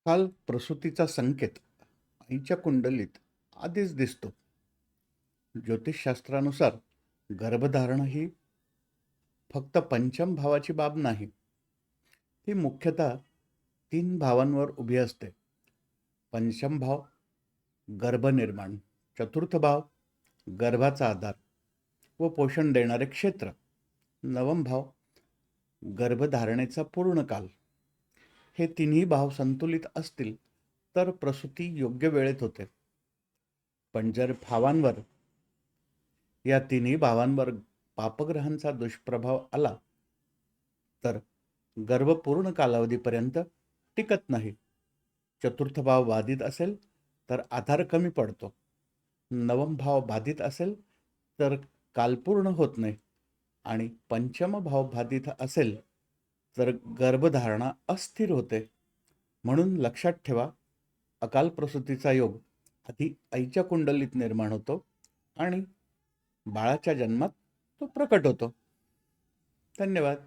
काल प्रसूतीचा संकेत आईच्या कुंडलीत आधीच दिसतो. ज्योतिषशास्त्रानुसार गर्भधारण ही फक्त पंचम भावाची बाब नाही. ती मुख्यतः 3 भावांवर उभी असते. पंचम भाव गर्भनिर्माण, चतुर्थ भाव गर्भाचा आधार व पोषण देणारे क्षेत्र, नवम भाव गर्भधारणेचा पूर्ण काल. हे तिन्ही भाव संतुलित असतील तर प्रसूती योग्य वेळेत होते. पण जर भावांवर या तिन्ही भावांवर पापग्रहांचा दुष्प्रभाव आला तर गर्भ पूर्ण कालावधीपर्यंत टिकत नाही. चतुर्थ भाव बाधित असेल तर आधार कमी पडतो. नवम भाव बाधित असेल तर काल पूर्ण होत नाही आणि पंचम भाव बाधित असेल तर गर्भधारणा अस्थिर होते. म्हणून लक्षात ठेवा, अकाल प्रसूतीचा योग आधी आईच्या कुंडलीत निर्माण होतो आणि बाळाच्या जन्मात तो प्रकट होतो. धन्यवाद.